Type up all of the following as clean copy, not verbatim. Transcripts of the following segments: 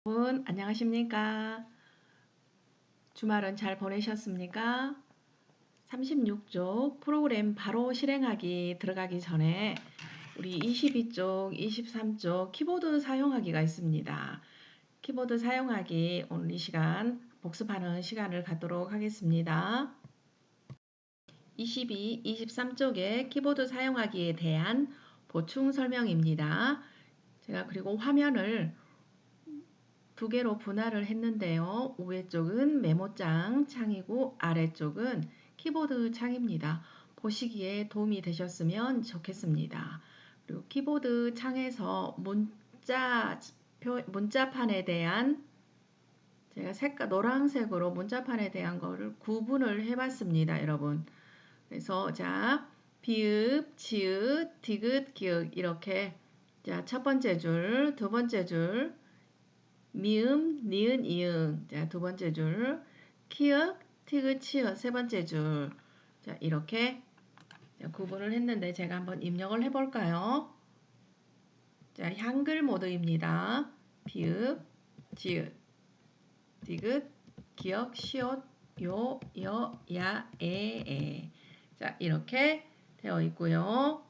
여러분, 안녕하십니까? 주말은 잘 보내셨습니까? 36쪽 프로그램 바로 실행하기 들어가기 전에 우리 22쪽, 23쪽 키보드 사용하기가 있습니다. 키보드 사용하기 오늘 이 시간 복습하는 시간을 갖도록 하겠습니다. 22, 23쪽의 키보드 사용하기에 대한 보충 설명입니다. 제가 그리고 화면을 두 개로 분할을 했는데요. 위에 쪽은 메모장 창이고 아래쪽은 키보드 창입니다. 보시기에 도움이 되셨으면 좋겠습니다. 그리고 키보드 창에서 문자판에 대한 제가 색깔 노란색으로 문자판에 대한 거를 구분을 해봤습니다, 여러분. 그래서 자 비읍, 지읒, 디귿, 기역 이렇게 자 첫 번째 줄, 두 번째 줄 미음, 니은, 이응. 자, 두 번째 줄. 키읔, 티귿, 치읓. 세 번째 줄. 자, 이렇게 구분을 했는데 제가 한번 입력을 해볼까요? 자, 한글 모드입니다. 비읍, 지읒, 디귿, 기역, 시옷, 요, 여, 야, 에. 자, 이렇게 되어 있고요.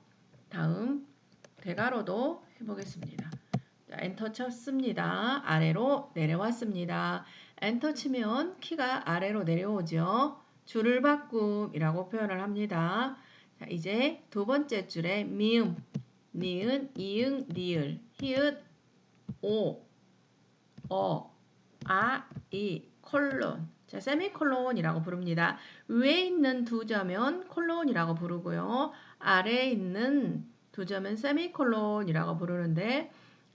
다음 대괄호도 해보겠습니다. 자, 엔터 쳤습니다. 아래로 내려왔습니다. 엔터 치면 키가 아래로 내려오죠. 줄을 바꿈이라고 표현을 합니다. 자, 이제 두 번째 줄에 미음, 니은, 이응, 니을, 히읗, 오, 아, 이, 콜론. 자, 세미콜론이라고 부릅니다. 위에 있는 두 점은 콜론이라고 부르고요. 아래에 있는 두 점은 세미콜론이라고 부르는데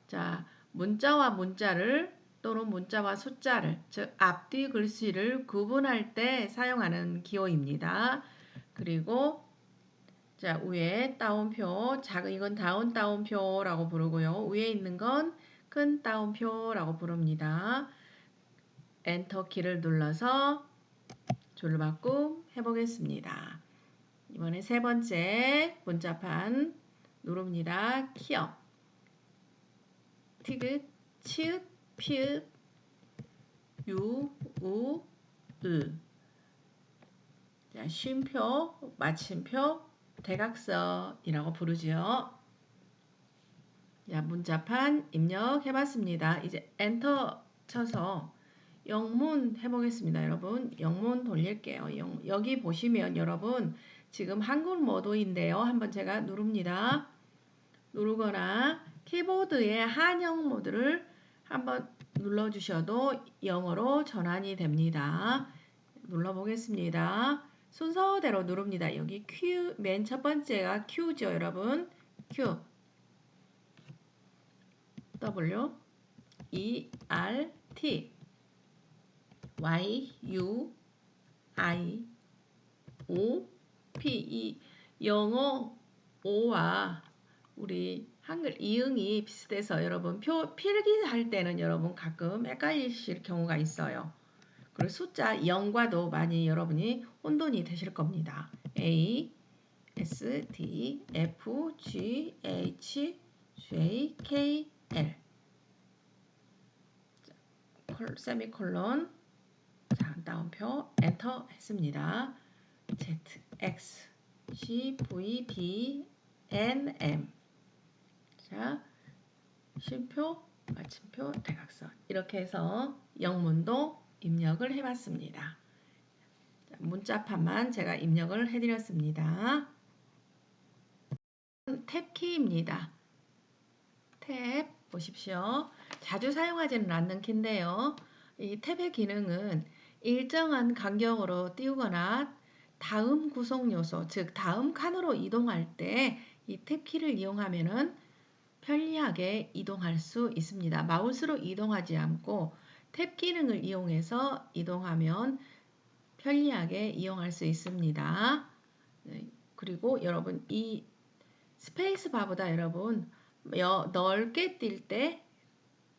자, 문자와 문자를 또는 문자와 숫자를 즉 앞뒤 글씨를 구분할 때 사용하는 기호입니다. 그리고 자, 위에 따옴표, 작은 이건 따옴표라고 부르고요. 위에 있는 건 큰 따옴표라고 부릅니다. 엔터 키를 눌러서 줄바꿈 해보겠습니다. 이번에 세 번째 문자판 누릅니다. 키역, 티귿, 치읓, 피읒, 유, 우, 으. 자, 쉼표, 마침표, 대각선이라고 부르죠. 자, 문자판 입력해봤습니다. 이제 엔터 쳐서 영문 해보겠습니다. 여러분, 영문 돌릴게요. 여기 보시면 여러분 지금 한글 모드인데요. 한번 제가 누릅니다. 누르거나 키보드의 한영 모드를 한번 눌러주셔도 영어로 전환이 됩니다. 눌러보겠습니다. 순서대로 누릅니다. 여기 Q, 맨 첫 번째가 Q죠, 여러분. Q, W, E, R, T, Y, U, I, O, P, E. 영어 O와 우리 한글 이응이 비슷해서 여러분 필기할 때는 여러분 가끔 헷갈리실 경우가 있어요. 그리고 숫자 0과도 많이 여러분이 혼돈이 되실 겁니다. A, S, D, F, G, H, J, K, L. 세미콜론. 자, 다음표 엔터 했습니다. Z, X, C, V, B, N, M. 자, 쉼표, 마침표, 대각선. 이렇게 해서 영문도 입력을 해봤습니다. 문자판만 제가 입력을 해드렸습니다. 탭키입니다. 탭 보십시오. 자주 사용하지는 않는 키인데요. 이 탭의 기능은 일정한 간격으로 띄우거나 다음 구성 요소, 즉 다음 칸으로 이동할 때 이 탭키를 이용하면은 편리하게 이동할 수 있습니다. 마우스로 이동하지 않고 탭 기능을 이용해서 이동하면 편리하게 이용할 수 있습니다. 그리고 여러분 이 스페이스바보다 여러분 넓게 뛸 때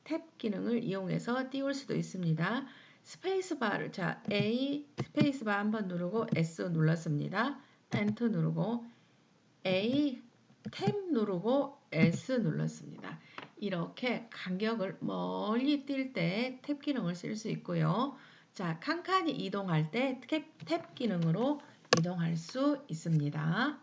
탭 기능을 이용해서 띄울 수도 있습니다. 스페이스바를 자 A 스페이스바 한번 누르고 S 눌렀습니다. 엔터 누르고 A 탭 누르고 S 눌렀습니다. 이렇게 간격을 멀리 뛸 때 탭 기능을 쓸 수 있고요. 자, 칸칸이 이동할 때 탭 기능으로 이동할 수 있습니다.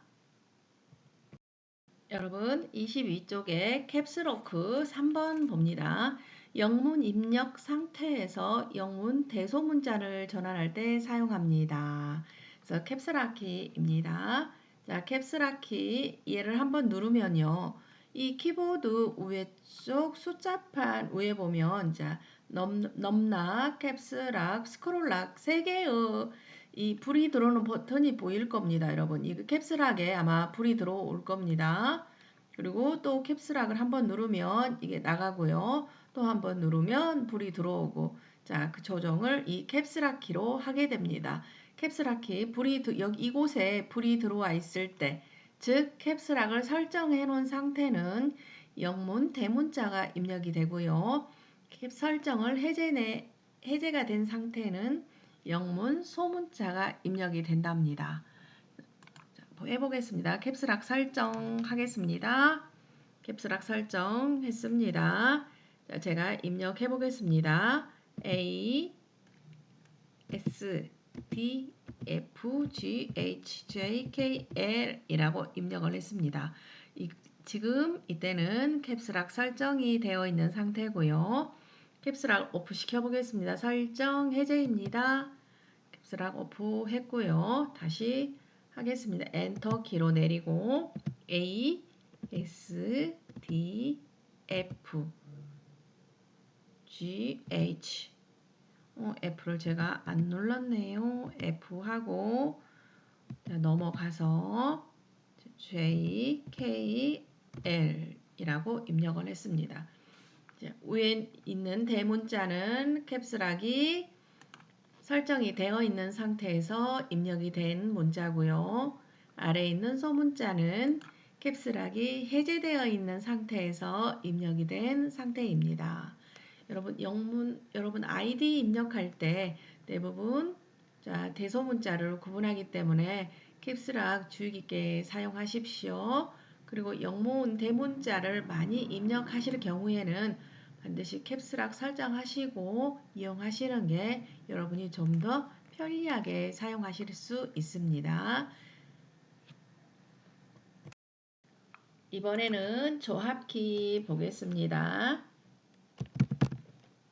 여러분 22쪽에 캡스로크 3번 봅니다. 영문 입력 상태에서 영문 대소문자를 전환할 때 사용합니다. 그래서 캡스라키입니다. 자, 캡스라키 얘를 한번 누르면요. 이 키보드 위쪽 숫자판 위에 보면 자, 넘락, 캡스락, 스크롤락 3개의 이 불이 들어오는 버튼이 보일 겁니다, 여러분. 이 캡스락에 아마 불이 들어올 겁니다. 그리고 또 캡스락을 한번 누르면 이게 나가고요. 또 한번 누르면 불이 들어오고 자, 그 조정을 이 캡스락 키로 하게 됩니다. 캡스락 키 여기 이곳에 불이 들어와 있을 때, 즉 캡스락을 설정해 놓은 상태는 영문 대문자가 입력이 되고요. 캡 설정을 해제가 된 상태는 영문 소문자가 입력이 된답니다. 해보겠습니다. 캡스락 설정하겠습니다. 캡스락 설정했습니다. 자, 제가 입력해 보겠습니다. A, S, D, F, G, H, J, K, L 이라고 입력을 했습니다. 지금 이때는 캡스락 설정이 되어 있는 상태고요. 캡스락 오프 시켜 보겠습니다. 설정 해제입니다. 캡스락 오프 했고요. 다시 하겠습니다. 엔터 키로 내리고 A, S, D, F, G, H F를 제가 안 눌렀네요. F 하고 넘어가서 J, K, L 이라고 입력을 했습니다. 위에 있는 대문자는 캡스락이 설정이 되어 있는 상태에서 입력이 된 문자고요. 아래에 있는 소문자는 캡스락이 해제되어 있는 상태에서 입력이 된 상태입니다. 여러분 아이디 입력할 때 대부분 대소문자를 구분하기 때문에 캡스락 주의 깊게 사용하십시오. 그리고 영문 대문자를 많이 입력하실 경우에는 반드시 캡스락 설정하시고 이용하시는 게 여러분이 좀 더 편리하게 사용하실 수 있습니다. 이번에는 조합키 보겠습니다.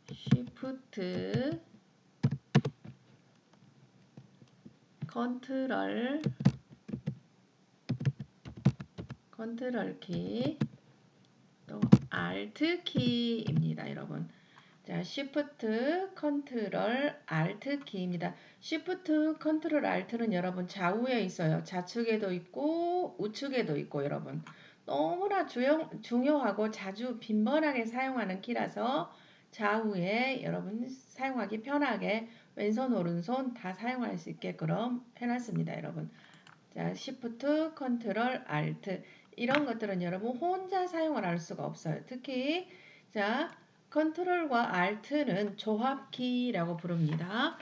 Shift, 컨트롤 키, 또 Alt 키입니다, 여러분. 자, Shift, 컨트롤, Alt 키입니다. Shift, 컨트롤, Alt는 여러분 좌우에 있어요. 좌측에도 있고 우측에도 있고 여러분. 너무나 중요하고 자주 빈번하게 사용하는 키라서 좌우에 여러분 사용하기 편하게 왼손 오른손 다 사용할 수 있게끔 해놨습니다, 여러분. 자, Shift, 컨트롤, Alt 이런 것들은 여러분 혼자 사용을 할 수가 없어요. 특히 자, 컨트롤과 Alt는 조합키라고 부릅니다.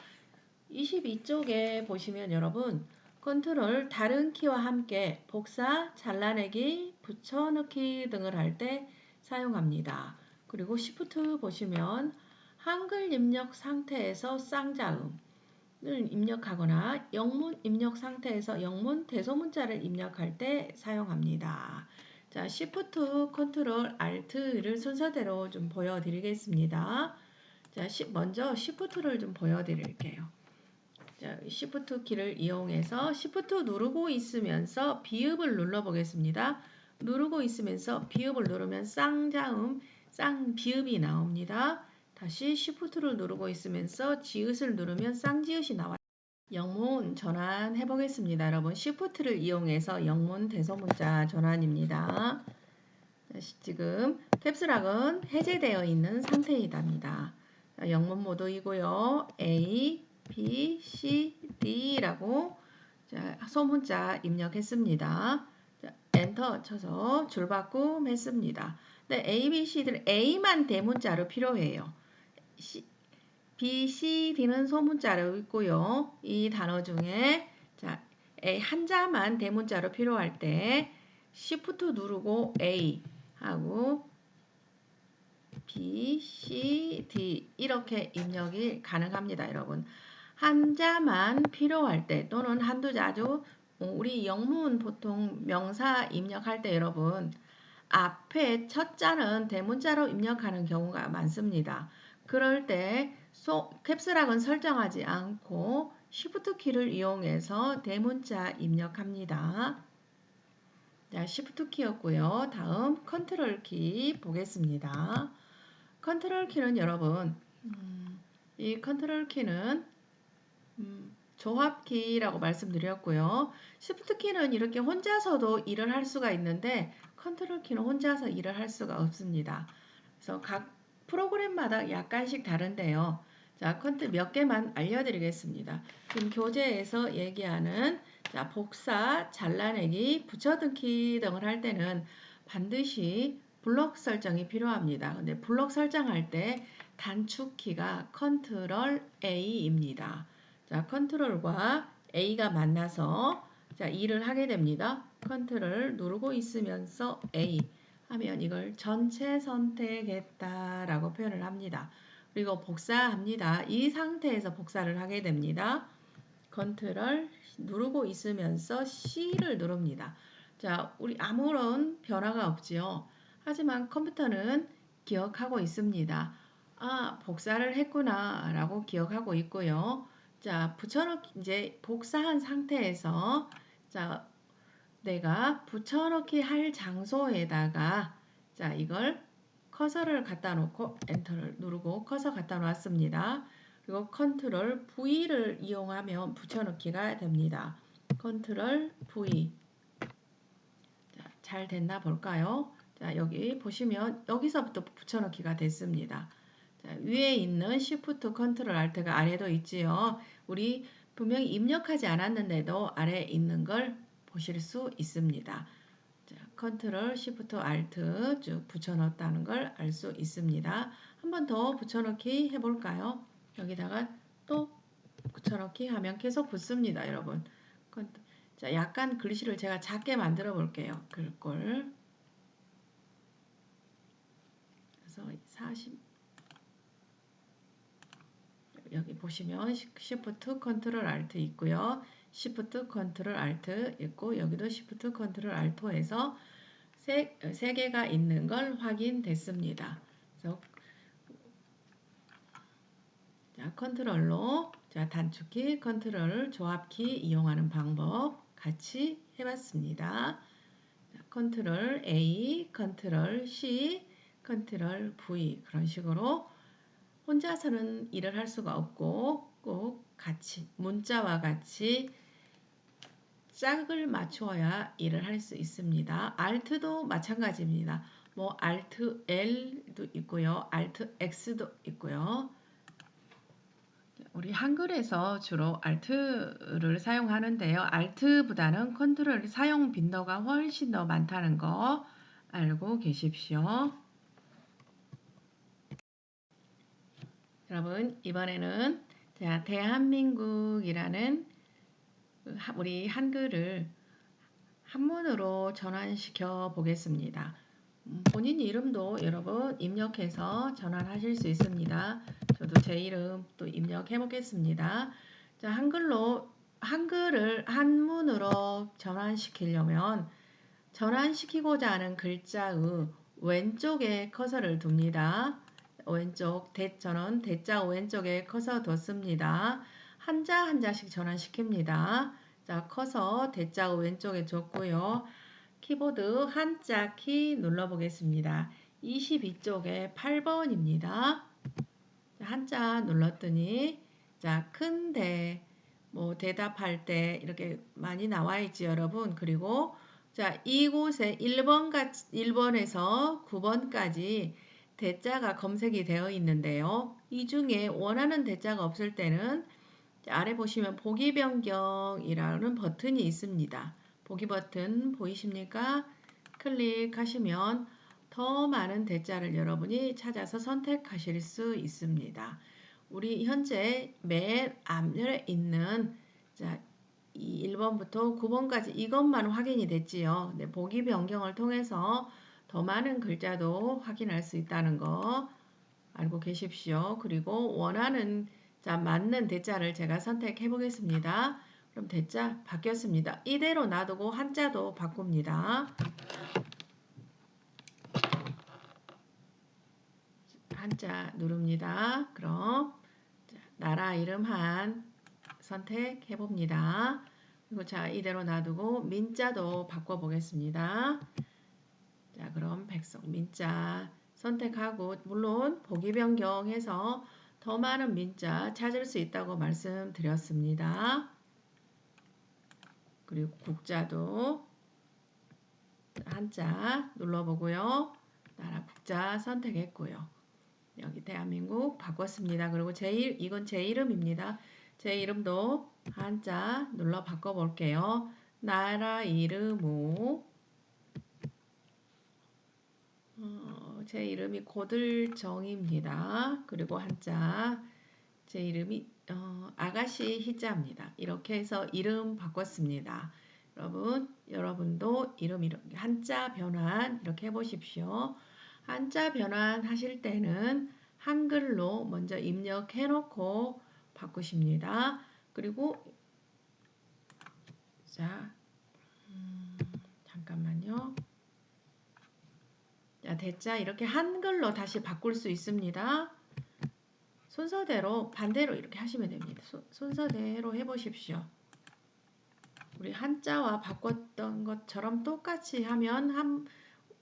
22쪽에 보시면 여러분 컨트롤 다른 키와 함께 복사, 잘라내기, 붙여넣기 등을 할 때 사용합니다. 그리고 Shift 보시면 한글 입력 상태에서 쌍자음을 입력하거나 영문 입력 상태에서 영문 대소문자를 입력할 때 사용합니다. 자, Shift, 컨트롤, Alt를 순서대로 좀 보여드리겠습니다. 자, 먼저 Shift를 좀 보여드릴게요. 자, Shift 키를 이용해서 Shift 누르고 있으면서 비읍을 눌러보겠습니다. 누르고 있으면서 비읍을 누르면 쌍자음, 쌍비읍이 나옵니다. 다시 Shift를 누르고 있으면서 지읒을 누르면 쌍지읒이 나와요. 영문 전환해 보겠습니다. 여러분 Shift를 이용해서 영문 대소문자 전환입니다. 지금 캡스락은 해제되어 있는 상태이답니다. 영문 모드이고요. A, B, C, D라고 소문자 입력했습니다. 엔터 쳐서 줄바꿈 했습니다. 네, A, B, C, D는 A만 대문자로 필요해요. B, C, D는 소문자로 있고요. 이 단어 중에 A 한자만 대문자로 필요할 때 Shift 누르고 A 하고 B, C, D 이렇게 입력이 가능합니다. 여러분. 한자만 필요할 때 또는 한두 자주 우리 영문 보통 명사 입력할 때 여러분 앞에 첫 자는 대문자로 입력하는 경우가 많습니다. 그럴 때 캡슐락은 설정하지 않고 Shift 키를 이용해서 대문자 입력합니다. 자, Shift 키였고요. 다음 컨트롤 키 보겠습니다. 컨트롤 키는 여러분 이 컨트롤 키는 조합키라고 말씀드렸고요. Shift 키는 이렇게 혼자서도 일을 할 수가 있는데 컨트롤 키는 혼자서 일을 할 수가 없습니다. 그래서 각 프로그램마다 약간씩 다른데요. 자, 몇 개만 알려드리겠습니다. 지금 교재에서 얘기하는 자, 복사, 잘라내기, 붙여넣기 등을 할 때는 반드시 블록 설정이 필요합니다. 근데 블록 설정할 때 단축키가 컨트롤 A입니다. 자, 컨트롤과 A가 만나서 자, 일을 하게 됩니다. 컨트롤 누르고 있으면서 A 하면 이걸 전체 선택했다 라고 표현을 합니다. 그리고 복사합니다. 이 상태에서 복사를 하게 됩니다. 컨트롤 누르고 있으면서 C를 누릅니다. 자, 우리 아무런 변화가 없지요. 하지만 컴퓨터는 기억하고 있습니다. 아, 복사를 했구나 라고 기억하고 있고요. 자, 붙여넣기 이제 복사한 상태에서 자, 내가 붙여넣기 할 장소에다가 자, 이걸 커서를 갖다 놓고 엔터를 누르고 커서 갖다 놨습니다. 그리고 컨트롤 V를 이용하면 붙여넣기가 됩니다. 컨트롤 V. 자, 잘 됐나 볼까요? 자, 여기 보시면 여기서부터 붙여넣기가 됐습니다. 자, 위에 있는 Shift 컨트롤 Alt가 아래도 있지요. 우리 분명히 입력하지 않았는데도 아래에 있는 걸 보실 수 있습니다. 자, 컨트롤 Shift Alt 쭉 붙여넣었다는 걸 알 수 있습니다. 한 번 더 붙여넣기 해볼까요? 여기다가 또 붙여넣기 하면 계속 붙습니다, 여러분. 자, 약간 글씨를 제가 작게 만들어 볼게요. 글꼴. 그래서 40 여기 보시면 Shift 컨트롤 Alt 있고요. Shift 컨트롤 Alt 있고 여기도 Shift 컨트롤 Alt에서 세 개가 있는 걸 확인됐습니다. 그래서 자, 컨트롤로 자, 단축키, 컨트롤, 조합키 이용하는 방법 같이 해봤습니다. 자, 컨트롤 A, 컨트롤 C, 컨트롤 V 그런 식으로 혼자서는 일을 할 수가 없고 꼭 같이 문자와 같이 짝을 맞추어야 일을 할 수 있습니다. Alt도 마찬가지입니다. 뭐 Alt L도 있고요. Alt X도 있고요. 우리 한글에서 주로 Alt를 사용하는데요. Alt보다는 컨트롤 사용 빈도가 훨씬 더 많다는 거 알고 계십시오. 여러분 이번에는 자, 대한민국이라는 우리 한글을 한문으로 전환시켜 보겠습니다. 본인 이름도 여러분 입력해서 전환하실 수 있습니다. 저도 제 이름 또 입력해 보겠습니다. 자, 한글을 한문으로 전환시키려면 전환시키고자 하는 글자의 왼쪽에 커서를 둡니다. 왼쪽 저는 대자 왼쪽에 커서 뒀습니다. 한자 한자씩 전환시킵니다. 자, 커서 대자 왼쪽에 줬고요. 키보드 한자 키 눌러보겠습니다. 22쪽에 8번입니다. 한자 눌렀더니 자, 큰 뭐 대답할 때 이렇게 많이 나와 있지 여러분. 그리고 자, 이곳에 1번에서 9번까지 대자가 검색이 되어 있는데요. 이 중에 원하는 대자가 없을 때는 아래 보시면 보기 변경이라는 버튼이 있습니다. 보기 버튼 보이십니까? 클릭하시면 더 많은 대자를 여러분이 찾아서 선택하실 수 있습니다. 우리 현재 맨 앞면에 있는 자, 이 1번부터 9번까지 이것만 확인이 됐지요. 네, 보기 변경을 통해서 더 많은 글자도 확인할 수 있다는 거 알고 계십시오. 그리고 원하는 자 맞는 대자를 제가 선택해 보겠습니다. 그럼 대자 바뀌었습니다. 이대로 놔두고 한자도 바꿉니다. 한자 누릅니다. 그럼 나라 이름 한 선택해 봅니다. 그리고 자 이대로 놔두고 민자도 바꿔 보겠습니다. 자 그럼 백성 민자 선택하고 물론 보기 변경해서 더 많은 민자 찾을 수 있다고 말씀드렸습니다. 그리고 국자도 한자 눌러보고요. 나라 국자 선택했고요. 여기 대한민국 바꿨습니다. 그리고 이건 제 이름입니다. 제 이름도 한자 눌러 바꿔볼게요. 나라 이름우 제 이름이 고들정입니다. 그리고 한자 제 이름이 아가씨 희자입니다. 이렇게 해서 이름 바꿨습니다. 여러분도 이름 한자 변환 이렇게 해보십시오. 한자 변환 하실 때는 한글로 먼저 입력해 놓고 바꾸십니다. 그리고 자 잠깐만요. 자, 대자 이렇게 한글로 다시 바꿀 수 있습니다. 순서대로 반대로 이렇게 하시면 됩니다. 순서대로 해보십시오. 우리 한자와 바꿨던 것처럼 똑같이 하면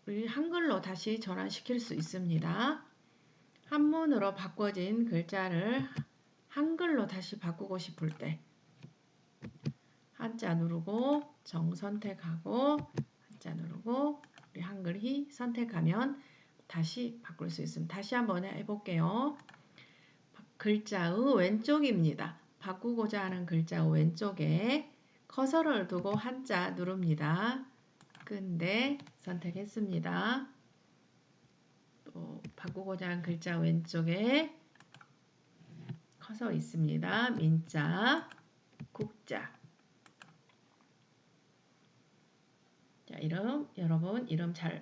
우리 한글로 다시 전환시킬 수 있습니다. 한문으로 바꿔진 글자를 한글로 다시 바꾸고 싶을 때 한자 누르고 정 선택하고 한자 누르고 우리 한글이 선택하면 다시 바꿀 수 있습니다. 다시 한번 해볼게요. 글자의 왼쪽입니다. 바꾸고자 하는 글자 왼쪽에 커서를 두고 한자 누릅니다. 근데 선택했습니다. 또 바꾸고자 하는 글자 왼쪽에 커서 있습니다. 민자, 국자. 자, 여러분 이름 잘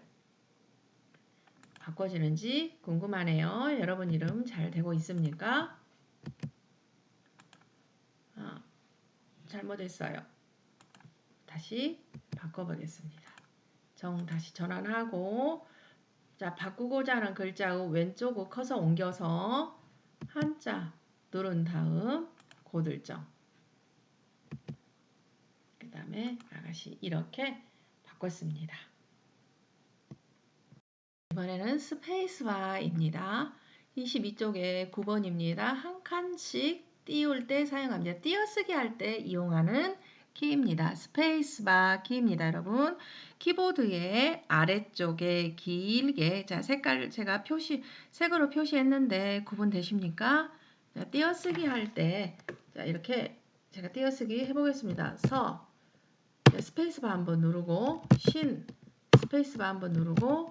바꿔지는지 궁금하네요. 여러분 이름 잘 되고 있습니까? 잘못했어요. 다시 바꿔보겠습니다. 다시 전환하고 자 바꾸고자 하는 글자의 왼쪽으로 커서 옮겨서 한자 누른 다음 고들정 그 다음에 아가씨 이렇게 바꿨습니다. 이번에는 스페이스바입니다. 22쪽에 9번입니다. 한 칸씩 띄울 때 사용합니다. 띄어쓰기 할 때 이용하는 키입니다. 스페이스바 키입니다. 여러분 키보드의 아래쪽에 길게 자 색깔 제가 색으로 표시했는데 구분되십니까? 자, 띄어쓰기 할 때 자 이렇게 제가 띄어쓰기 해보겠습니다. 스페이스바 한번 누르고 스페이스바 한번 누르고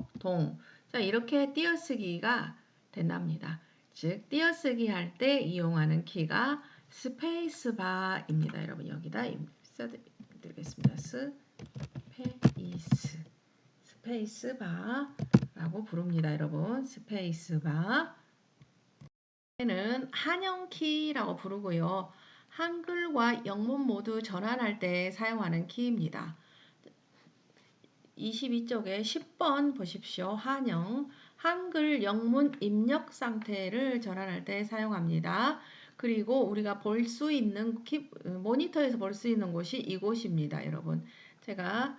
자 이렇게 띄어쓰기가 된답니다. 즉 띄어쓰기 할 때 이용하는 키가 스페이스바입니다. 여러분 여기다 써드리겠습니다. 스페이스바라고 부릅니다. 여러분 스페이스바 는 한영키라고 부르고요. 한글과 영문 모두 전환할 때 사용하는 키입니다. 22쪽에 10번 보십시오. 한글 영문 입력 상태를 전환할 때 사용합니다. 그리고 우리가 볼 수 있는 모니터에서 볼 수 있는 곳이 이곳입니다. 여러분 제가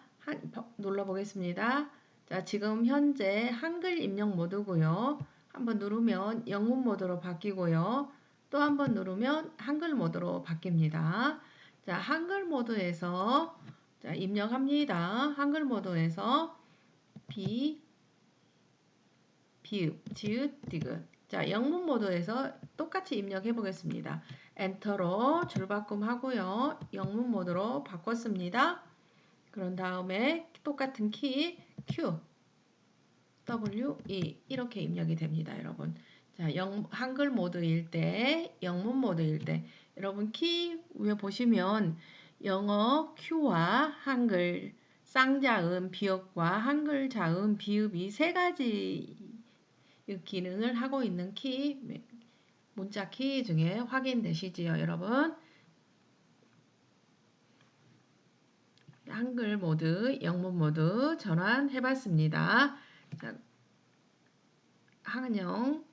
눌러보겠습니다. 자 지금 현재 한글 입력 모드고요. 한번 누르면 영문 모드로 바뀌고요. 또 한번 누르면 한글 모드로 바뀝니다. 자 한글 모드에서 자, 입력합니다. 한글 모드에서 비읍, 지읒, 디귿. 자, 영문 모드에서 똑같이 입력해 보겠습니다. 엔터로 줄바꿈 하고요. 영문 모드로 바꿨습니다. 그런 다음에 똑같은 키 Q, W, E 이렇게 입력이 됩니다. 여러분. 자, 한글 모드일 때, 영문 모드일 때 여러분 키 위에 보시면 영어 Q와 한글 쌍자음 비읍과 한글 자음 비읍이 세 가지 이 기능을 하고 있는 키, 문자 키 중에 확인되시지요, 여러분? 한글 모드, 영문 모드 전환해봤습니다. 자, 한영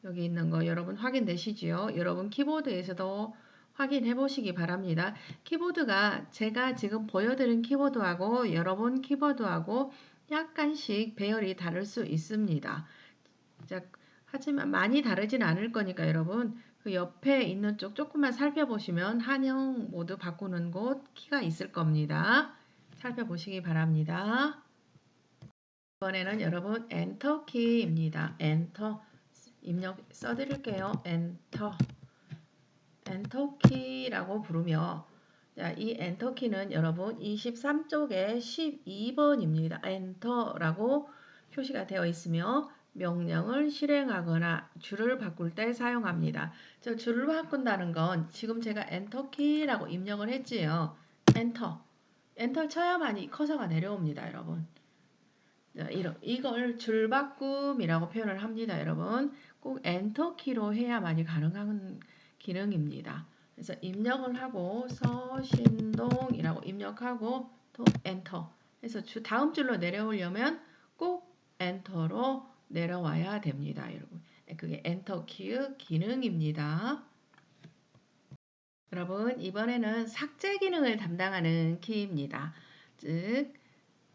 여기 있는 거 여러분 확인되시지요? 여러분 키보드에서도 확인해 보시기 바랍니다. 키보드가 제가 지금 보여드린 키보드하고 여러분 키보드하고 약간씩 배열이 다를 수 있습니다. 자, 하지만 많이 다르진 않을 거니까 여러분 그 옆에 있는 쪽 조금만 살펴보시면 한영 모드 바꾸는 곳 키가 있을 겁니다. 살펴보시기 바랍니다. 이번에는 여러분 엔터 키입니다. 엔터 입력 써드릴게요. 엔터 키라고 부르며 자, 이 엔터 키는 여러분 23쪽에 12번입니다. 엔터라고 표시가 되어 있으며 명령을 실행하거나 줄을 바꿀 때 사용합니다. 저 줄을 바꾼다는 건 지금 제가 엔터 키라고 입력을 했지요. 엔터 쳐야만이 커서가 내려옵니다, 여러분. 자, 이걸 줄바꿈이라고 표현을 합니다, 여러분. 꼭 엔터 키로 해야만이 가능한 기능입니다. 그래서 입력을 하고 서신동이라고 입력하고 또 엔터 해서 다음 줄로 내려오려면 꼭 엔터로 내려와야 됩니다, 여러분. 그게 엔터 키의 기능입니다. 여러분, 이번에는 삭제 기능을 담당하는 키입니다. 즉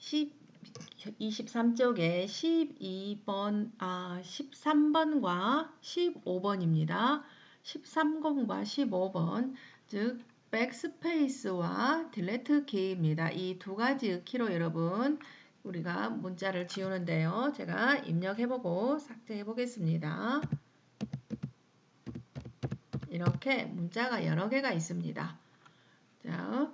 23쪽에 13번과 15번입니다. 13번과 15번, 즉 백스페이스와 딜레트 키입니다. 이 두 가지 키로 여러분 우리가 문자를 지우는데요. 제가 입력해보고 삭제해 보겠습니다. 이렇게 문자가 여러 개가 있습니다. 자,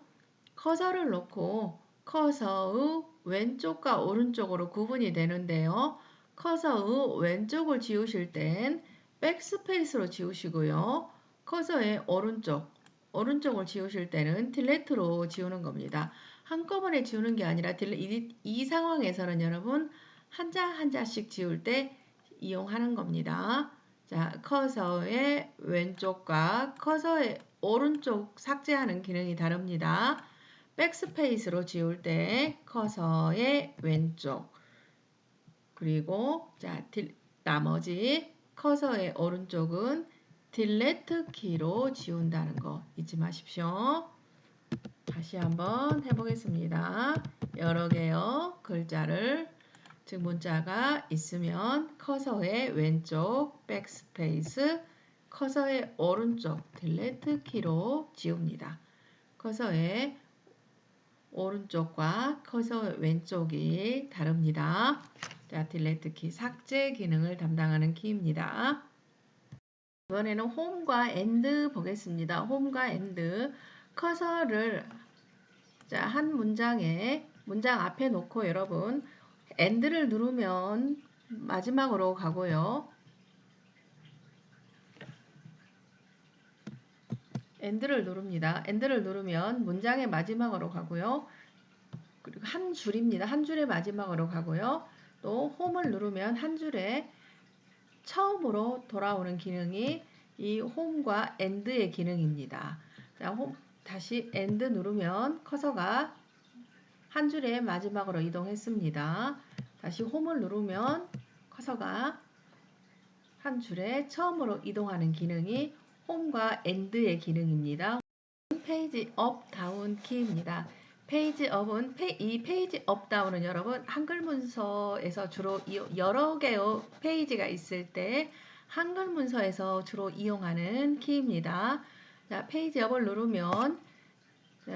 커서를 놓고 커서의 왼쪽과 오른쪽으로 구분이 되는데요. 커서의 왼쪽을 지우실 땐 백스페이스로 지우시고요. 커서의 오른쪽을 지우실 때는 딜레트로 지우는 겁니다. 한꺼번에 지우는 게 아니라 이 상황에서는 여러분 한자 한자씩 지울 때 이용하는 겁니다. 자, 커서의 왼쪽과 커서의 오른쪽 삭제하는 기능이 다릅니다. 백스페이스로 지울 때 커서의 왼쪽 그리고 자, 나머지 커서의 오른쪽은 딜레트 키로 지운다는 거 잊지 마십시오. 다시 한번 해보겠습니다. 여러 개의 글자를 즉 문자가 있으면 커서의 왼쪽 백스페이스, 커서의 오른쪽 딜레트 키로 지웁니다. 커서의 오른쪽과 커서 왼쪽이 다릅니다. 자, 딜레트 키 삭제 기능을 담당하는 키입니다. 이번에는 홈과 엔드 보겠습니다. 홈과 엔드 커서를 자, 한 문장에 문장 앞에 놓고 여러분 엔드를 누르면 마지막으로 가고요. 엔드를 누릅니다. 엔드를 누르면 문장의 마지막으로 가고요. 그리고 한 줄입니다. 한 줄의 마지막으로 가고요. 또 홈을 누르면 한 줄에 처음으로 돌아오는 기능이 이 홈과 엔드의 기능입니다. 자, 다시 엔드 누르면 커서가 한 줄의 마지막으로 이동했습니다. 다시 홈을 누르면 커서가 한 줄에 처음으로 이동하는 기능이 홈과 엔드의 기능입니다. 페이지 업 다운 키입니다. 페이지 업은 이 페이지 업 다운은 여러분 한글 문서에서 주로 여러 개의 페이지가 있을 때 한글 문서에서 주로 이용하는 키입니다. 자, 페이지 업을 누르면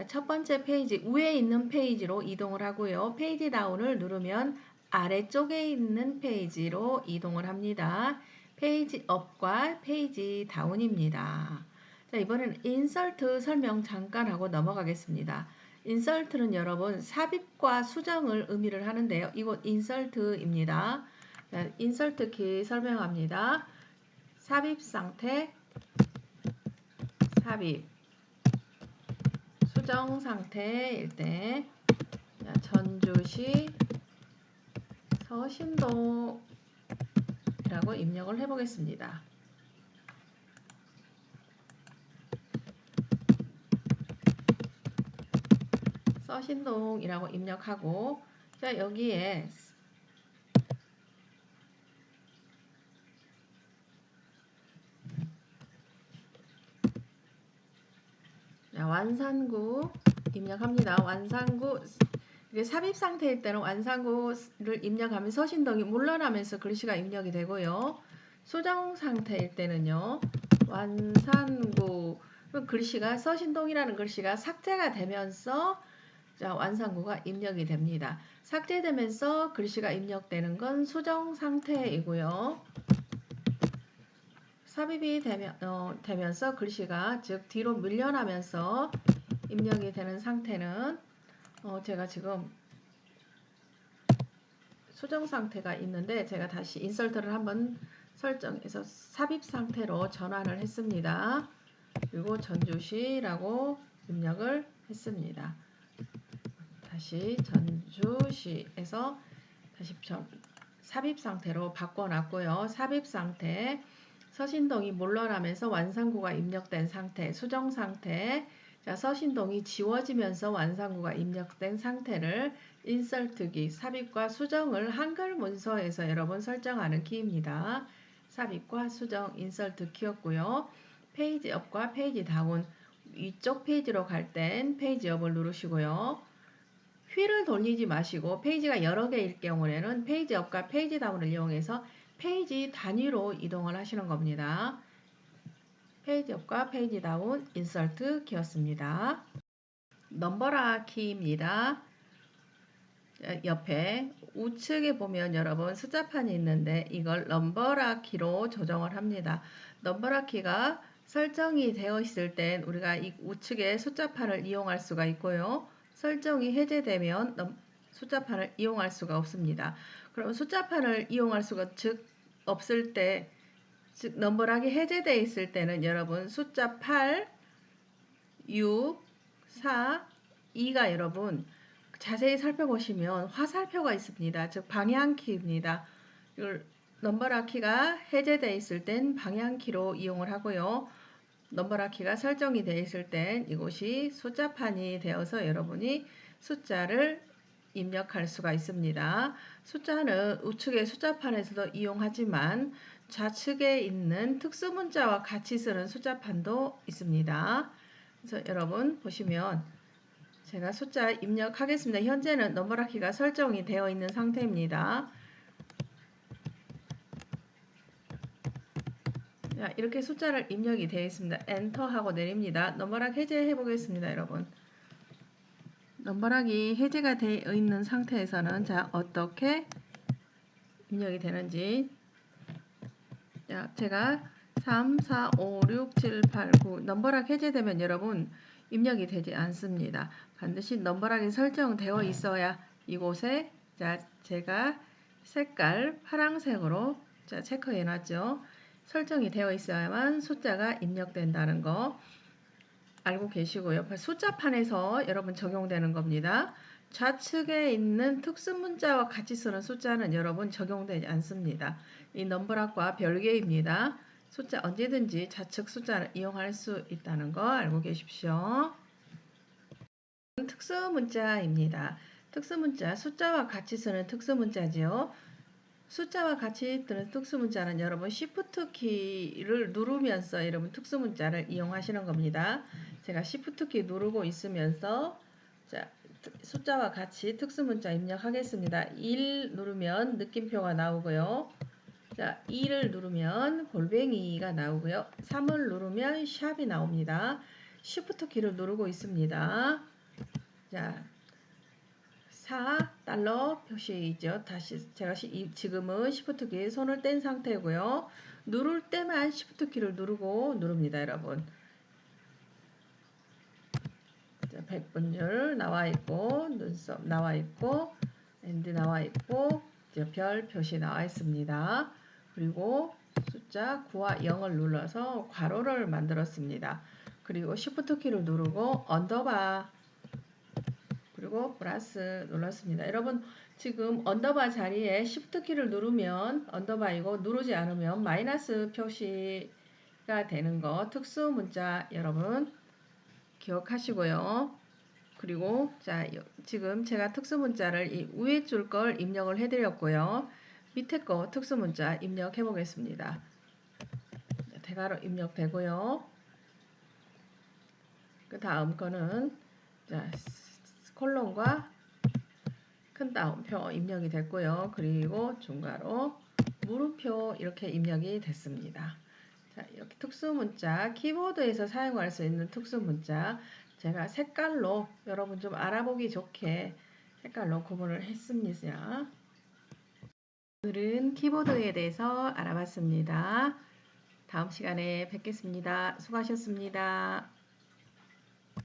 첫 번째 페이지 위에 있는 페이지로 이동을 하고요. 페이지 다운을 누르면 아래쪽에 있는 페이지로 이동을 합니다. 페이지 업과 페이지 다운입니다. 자, 이번엔 인설트 설명 잠깐 하고 넘어가겠습니다. 인설트는 여러분 삽입과 수정을 의미를 하는데요. 이곳 인설트입니다. 자, 인설트 키 설명합니다. 삽입 상태, 삽입, 수정 상태일 때 전주시 서신동 서신동이라고 입력을 해보겠습니다. 서신동이라고 입력하고, 자, 여기에 완산구 입력합니다. 완산구, 이게 삽입 상태일 때는 완산구를 입력하면 서신동이 물러나면서 글씨가 입력이 되고요. 수정 상태일 때는요, 완산구, 글씨가 서신동이라는 글씨가 삭제가 되면서 자, 완산구가 입력이 됩니다. 삭제되면서 글씨가 입력되는 건 수정 상태이고요. 삽입이 되면서 글씨가 즉 뒤로 밀려나면서 입력이 되는 상태는 제가 지금 수정 상태가 있는데 제가 다시 인설트를 한번 설정해서 삽입 상태로 전환을 했습니다. 그리고 전주시라고 입력을 했습니다. 다시 전주시에서 다시 삽입 상태로 바꿔놨고요. 삽입 상태, 서신동이 물러나면서 완산구가 입력된 상태, 수정 상태, 자, 서신동이 지워지면서 완산구가 입력된 상태를 인설트기, 삽입과 수정을 한글 문서에서 여러분 설정하는 키입니다. 삽입과 수정, 인설트 키였고요. 페이지 업과 페이지 다운, 위쪽 페이지로 갈 땐 페이지 업을 누르시고요. 휠을 돌리지 마시고 페이지가 여러 개일 경우에는 페이지 업과 페이지 다운을 이용해서 페이지 단위로 이동을 하시는 겁니다. 페이지 업과 페이지 다운, 인설트 키였습니다. 넘버라 키입니다. 옆에 우측에 보면 여러분 숫자판이 있는데 이걸 넘버라 키로 조정을 합니다. 넘버라 키가 설정이 되어 있을 땐 우리가 이 우측에 숫자판을 이용할 수가 있고요. 설정이 해제되면 숫자판을 이용할 수가 없습니다. 그럼 숫자판을 이용할 수가 없을 때, 즉 넘버락이 해제되어 있을 때는 여러분 숫자 8, 6, 4, 2가 여러분 자세히 살펴보시면 화살표가 있습니다. 즉 방향키입니다. 이걸 넘버락 키가 해제되어 있을 땐 방향키로 이용을 하고요. 넘버락 키가 설정이 되어 있을 땐 이곳이 숫자판이 되어서 여러분이 숫자를 입력할 수가 있습니다. 숫자는 우측의 숫자판에서도 이용하지만 좌측에 있는 특수문자와 같이 쓰는 숫자판도 있습니다. 그래서 여러분 보시면 제가 숫자 입력하겠습니다. 현재는 넘버락 키가 설정이 되어 있는 상태입니다. 자, 이렇게 숫자를 입력이 되어 있습니다. 엔터 하고 내립니다. 넘버락 해제해 보겠습니다, 여러분. 넘버락이 해제가 되어 있는 상태에서는 자, 어떻게 입력이 되는지, 자, 제가 3, 4, 5, 6, 7, 8, 9 넘버락 해제되면 여러분 입력이 되지 않습니다. 반드시 넘버락이 설정되어 있어야 이곳에 자, 제가 색깔 파란색으로 자, 체크해 놨죠. 설정이 되어 있어야만 숫자가 입력된다는 거 알고 계시고요. 숫자판에서 여러분 적용되는 겁니다. 좌측에 있는 특수문자와 같이 쓰는 숫자는 여러분 적용되지 않습니다. 이 넘버락과 별개입니다. 숫자 언제든지 좌측 숫자를 이용할 수 있다는 거 알고 계십시오. 특수문자입니다. 특수문자, 숫자와 같이 쓰는 특수문자지요. 숫자와 같이 뜨는 특수문자는 여러분 Shift 키를 누르면서 여러분 특수문자를 이용하시는 겁니다. 제가 Shift 키 누르고 있으면서 자, 숫자와 같이 특수문자 입력하겠습니다. 1 누르면 느낌표가 나오고요. 자, 2를 누르면 골뱅이가 나오고요. 3을 누르면 샵이 나옵니다. Shift 키를 누르고 있습니다. 자, 4달러 표시이죠. 다시 제가 지금은 Shift 키 손을 뗀 상태고요. 누를 때만 Shift 키를 누릅니다, 여러분. 자, 백분율 나와 있고 눈썹 나와 있고 엔드 나와 있고 별 표시 나와 있습니다. 그리고 숫자 9와 0을 눌러서 괄호를 만들었습니다. 그리고 Shift 키를 누르고 언더바 그리고 플러스 눌렀습니다. 여러분 지금 언더바 자리에 Shift 키를 누르면 언더바이고 누르지 않으면 마이너스 표시가 되는 거 특수 문자 여러분 기억하시고요. 그리고 자 지금 제가 특수 문자를 이 위에 줄 걸 입력을 해드렸고요. 밑에 거 특수 문자 입력해 보겠습니다. 대괄호 입력되고요. 그 다음 거는 자 콜론과 큰 따옴표 입력이 됐고요. 그리고 중괄호 물음표 이렇게 입력이 됐습니다. 자, 이렇게 특수문자 키보드에서 사용할 수 있는 특수문자 제가 색깔로 여러분 좀 알아보기 좋게 색깔로 구분을 했습니다. 오늘은 키보드에 대해서 알아봤습니다. 다음 시간에 뵙겠습니다. 수고하셨습니다.